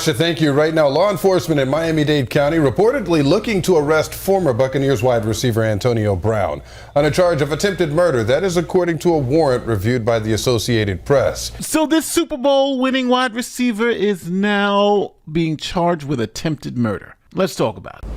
Marcia, thank you. Right now, law enforcement in Miami-Dade County reportedly looking to arrest former Buccaneers wide receiver Antonio Brown on a charge of attempted murder. That is according to a warrant reviewed by the Associated Press. So this Super Bowl winning wide receiver is now being charged with attempted murder. Let's talk about it.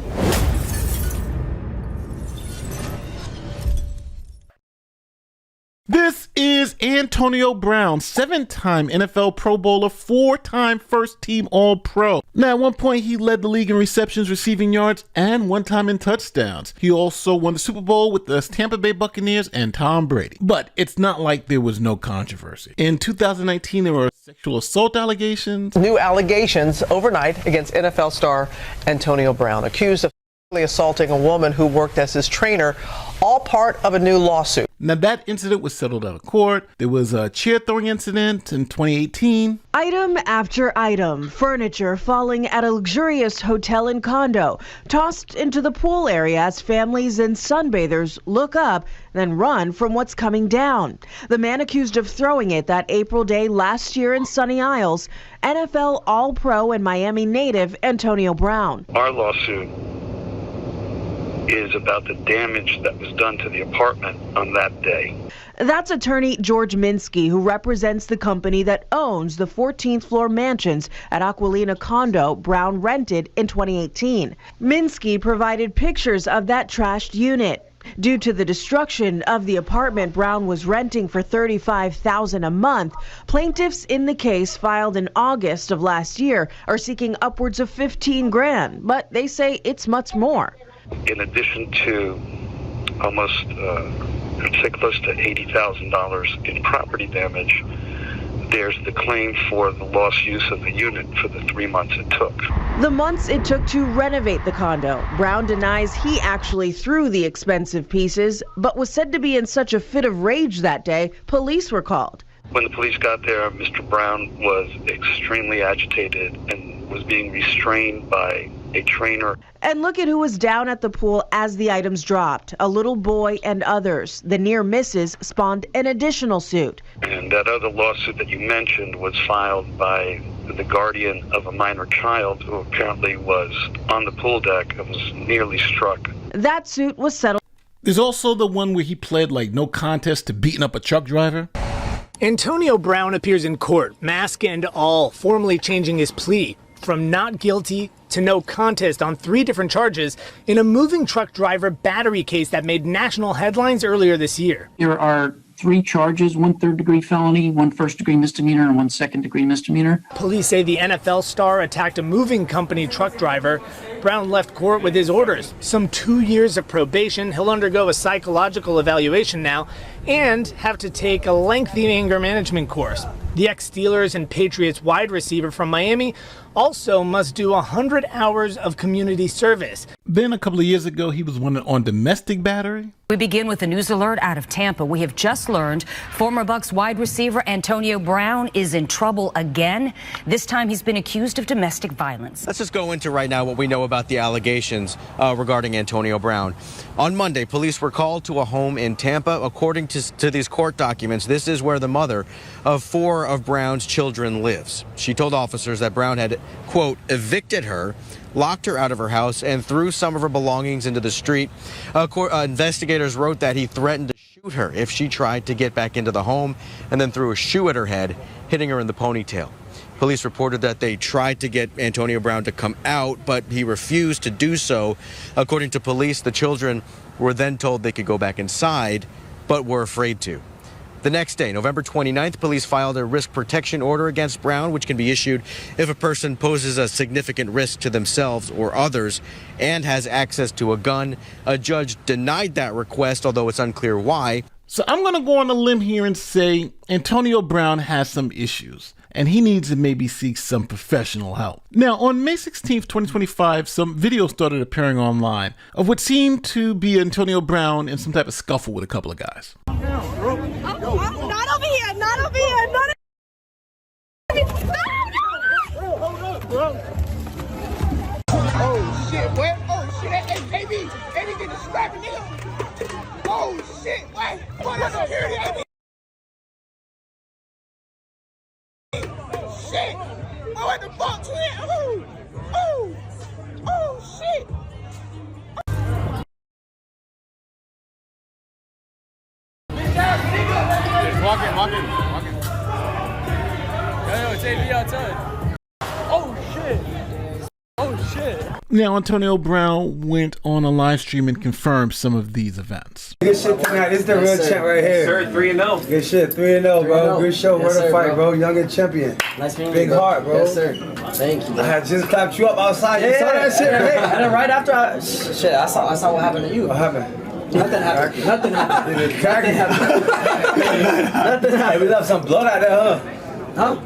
This is Antonio Brown, 7-time NFL Pro Bowler, 4-time first-team All-Pro. Now, at one point, he led the league in receptions, receiving yards, and 1 time in touchdowns. He also won the Super Bowl with the Tampa Bay Buccaneers and Tom Brady. But it's not like there was no controversy. In 2019, there were sexual assault allegations. New allegations overnight against NFL star Antonio Brown, accused of assaulting a woman who worked as his trainer, all part of a new lawsuit. Now, that incident was settled out of court. There was a chair throwing incident in 2018. Item after item, furniture falling at a luxurious hotel and condo, tossed into the pool area as families and sunbathers look up, then run from what's coming down. The man accused of throwing it that April day last year in Sunny Isles, NFL All-Pro and Miami native Antonio Brown. Our lawsuit is about the damage that was done to the apartment on that day. That's attorney George Minsky, who represents the company that owns the 14th floor mansions at Aquilina condo Brown rented in 2018. Minsky provided pictures of that trashed unit. Due to the destruction of the apartment Brown was renting for $35,000 a month, plaintiffs in the case filed in August of last year are seeking upwards of $15,000, but they say it's much more. In addition to almost, I'd say close to $80,000 in property damage, there's the claim for the lost use of the unit for the 3 months it took. The months it took to renovate the condo. Brown denies he actually threw the expensive pieces, but was said to be in such a fit of rage that day, police were called. When the police got there, Mr. Brown was extremely agitated and was being restrained by a trainer. And look at who was down at the pool as the items dropped, a little boy and others. The near misses spawned an additional suit. And that other lawsuit that you mentioned was filed by the guardian of a minor child who apparently was on the pool deck and was nearly struck. That suit was settled. There's also the one where he pled like no contest to beating up a truck driver. Antonio Brown appears in court, mask and all, formally changing his plea from not guilty to no contest on 3 different charges in a moving truck driver battery case that made national headlines earlier this year. There are 3 charges, 1 third-degree felony, 1 first-degree misdemeanor, and 1 second-degree misdemeanor. Police say the NFL star attacked a moving company truck driver. Brown left court with his orders. Some 2 years of probation. He'll undergo a psychological evaluation now and have to take a lengthy anger management course. The ex-Steelers and Patriots wide receiver from Miami also must do 100 hours of community service. Then a couple of years ago, he was wanted on domestic battery. We begin with a news alert out of Tampa. We have just learned former Bucs wide receiver Antonio Brown is in trouble again. This time he's been accused of domestic violence. Let's just go into right now what we know about the allegations regarding Antonio Brown. On Monday, police were called to a home in Tampa. According to these court documents, this is where the mother of 4 of Brown's children lives. She told officers that Brown had, quote, evicted her, locked her out of her house, and threw some of her belongings into the street. Investigators wrote that he threatened to shoot her if she tried to get back into the home, and then threw a shoe at her head, hitting her in the ponytail. Police reported that they tried to get Antonio Brown to come out, but he refused to do so. According to police, the children were then told they could go back inside, but were afraid to. The next day, November 29th, police filed a risk protection order against Brown, which can be issued if a person poses a significant risk to themselves or others and has access to a gun. A judge denied that request, although it's unclear why. So I'm going to go on a limb here and say Antonio Brown has some issues, and he needs to maybe seek some professional help. Now, on May 16th, 2025, some videos started appearing online of what seemed to be Antonio Brown in some type of scuffle with a couple of guys. Oh, not over here, not over here, not Oh shit, what? Oh shit, hey, baby get the scrapping nigga. Oh shit, what? What is security? Shit. what the fuck, twin? Oh, oh, oh, shit. Walk in. Yo, it's AB outside. Oh, shit. Now, Antonio Brown went on a live stream and confirmed some of these events. Good shit tonight. This is the real champ right here. Sir, 3-0. Good shit, 3-0, bro. Good show. Where to fight, bro. Young and champion. Nice meeting Big you, bro. heart, bro. Yes, sir. Thank you. I had just clapped you up outside. You saw that shit, right? And then right after, I saw what happened to you. What happened? Nothing happened. Nothing happened. Nothing happened. Nothing happened. We left some blood out there, huh? Huh?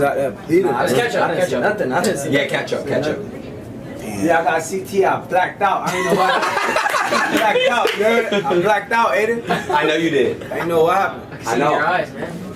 Out there bleeding. Just catch up. Nothing. I didn't see. Yeah, catch up. Yeah, I got CT. I blacked out. I ain't know what happened. Blacked out, dude. I blacked out, Aiden. I know you did. I ain't know what happened. I know. Your eyes, man.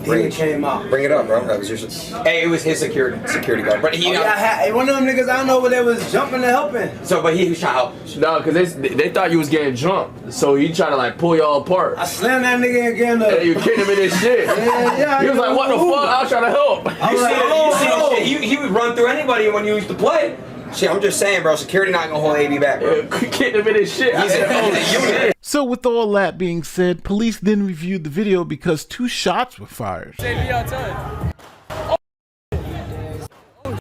He came out. Bring it up, bro. That was your. Hey, it was his security guard, but he. One of them niggas I don't know, but they was jumping and helping. So, but he was trying to help. No, because they thought you was getting jumped, so he tried to like pull y'all apart. I slammed that nigga again. And you kicked him in his shit. Yeah. He was like, "What the fuck?" I was trying to help. You see that shit? He would run through anybody when you used to play. Shit, I'm just saying, bro. Security not gonna hold AB back, bro. Kicked him in his shit. He's a unit. So with all that being said, police then reviewed the video because 2 shots were fired. AB outside.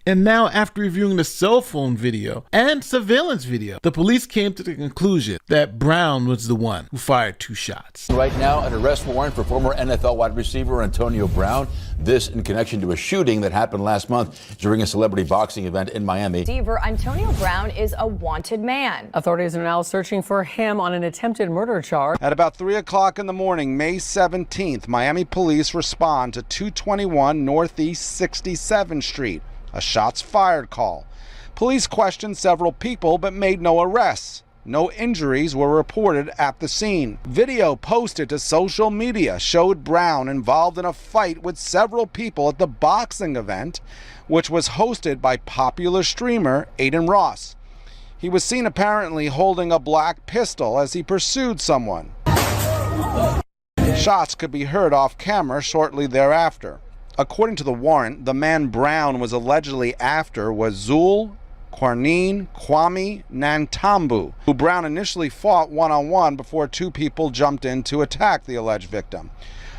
And now, after reviewing the cell phone video and surveillance video, the police came to the conclusion that Brown was the one who fired 2 shots. Right now, an arrest warrant for former NFL wide receiver Antonio Brown. This in connection to a shooting that happened last month during a celebrity boxing event in Miami. Receiver Antonio Brown is a wanted man. Authorities are now searching for him on an attempted murder charge. At about 3 o'clock in the morning, May 17th, Miami police respond to 221 Northeast 67th Street. A shots fired call. Police questioned several people but made no arrests. No injuries were reported at the scene. Video posted to social media showed Brown involved in a fight with several people at the boxing event, which was hosted by popular streamer Aiden Ross. He was seen apparently holding a black pistol as he pursued someone. Shots could be heard off camera shortly thereafter. According to the warrant, the man Brown was allegedly after was Zul Kwarneen Kwame Nantambu, who Brown initially fought one-on-one before 2 people jumped in to attack the alleged victim.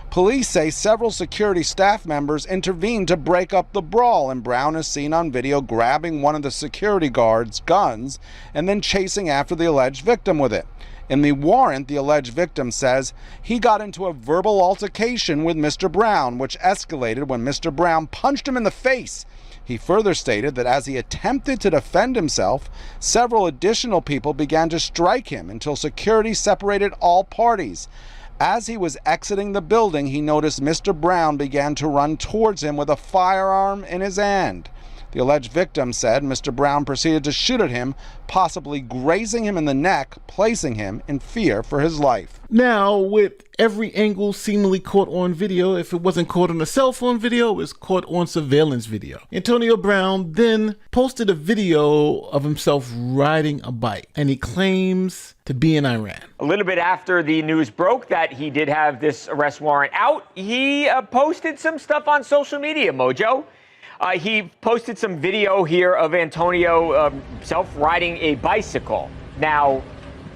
Police say several security staff members intervened to break up the brawl, and Brown is seen on video grabbing one of the security guards' guns and then chasing after the alleged victim with it. In the warrant, the alleged victim says he got into a verbal altercation with Mr. Brown, which escalated when Mr. Brown punched him in the face. He further stated that as he attempted to defend himself, several additional people began to strike him until security separated all parties. As he was exiting the building, he noticed Mr. Brown began to run towards him with a firearm in his hand. The alleged victim said Mr. Brown proceeded to shoot at him, possibly grazing him in the neck, placing him in fear for his life. Now, with every angle seemingly caught on video, if it wasn't caught on a cell phone video, it was caught on surveillance video. Antonio Brown then posted a video of himself riding a bike, and he claims to be in Iran. A little bit after the news broke that he did have this arrest warrant out, he posted some stuff on social media, Mojo. He posted some video here of Antonio himself riding a bicycle. Now,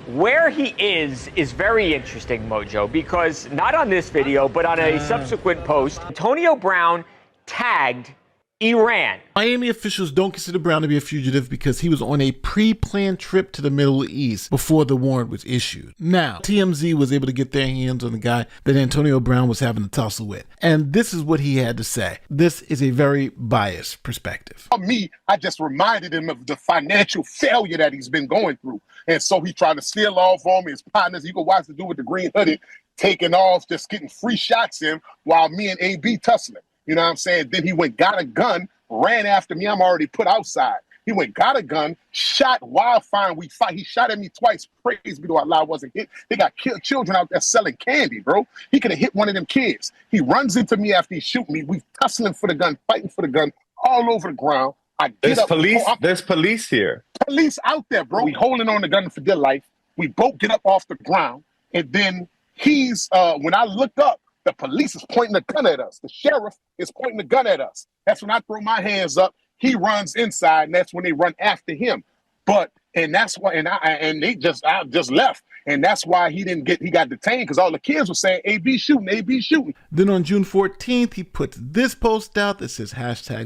where he is very interesting, Mojo, because not on this video, but on a subsequent post, Antonio Brown tagged Iran. Miami officials don't consider Brown to be a fugitive because he was on a pre-planned trip to the Middle East before the warrant was issued. Now, TMZ was able to get their hands on the guy that Antonio Brown was having a tussle with. And this is what he had to say. This is a very biased perspective. For me, I just reminded him of the financial failure that he's been going through. And so he tried to steal off on me, his partners. You can watch the dude with the green hoodie taking off, just getting free shots in while me and AB tussling. You know what I'm saying? Then he went, got a gun, ran after me. I'm already put outside. He went, got a gun, shot Wildfire. We fight. He shot at me twice. Praise be to Allah, wasn't hit. They got children out there selling candy, bro. He could have hit one of them kids. He runs into me after he shoot me. We tussling for the gun, fighting for the gun, all over the ground. I get There's up. police. There's police here. Police out there, bro. We holding on the gun for dear life. We both get up off the ground, and then he's when I look up, The police is pointing a gun at us. The sheriff is pointing a gun at us. That's when I throw my hands up. He runs inside, and that's when they run after him. That's why, I just left. And that's why he got detained, because all the kids were saying, AB shooting, AB shooting. Then on June 14th, he puts this post out that says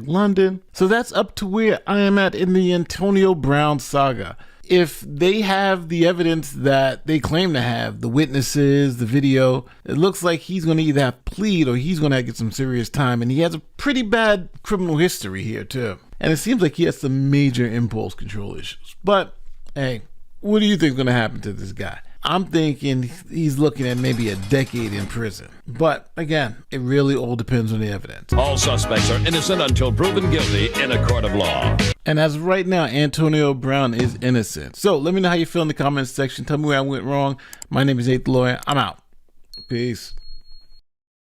#London. So that's up to where I am at in the Antonio Brown saga. If they have the evidence that they claim to have, the witnesses, the video, it looks like he's going to either have to plead or he's going to get some serious time. And he has a pretty bad criminal history here, too. And it seems like he has some major impulse control issues. But, hey, what do you think is going to happen to this guy? I'm thinking he's looking at maybe a decade in prison. But again, it really all depends on the evidence. All suspects are innocent until proven guilty in a court of law. And as of right now, Antonio Brown is innocent. So let me know how you feel in the comments section. Tell me where I went wrong. My name is Nate the Lawyer. I'm out. Peace.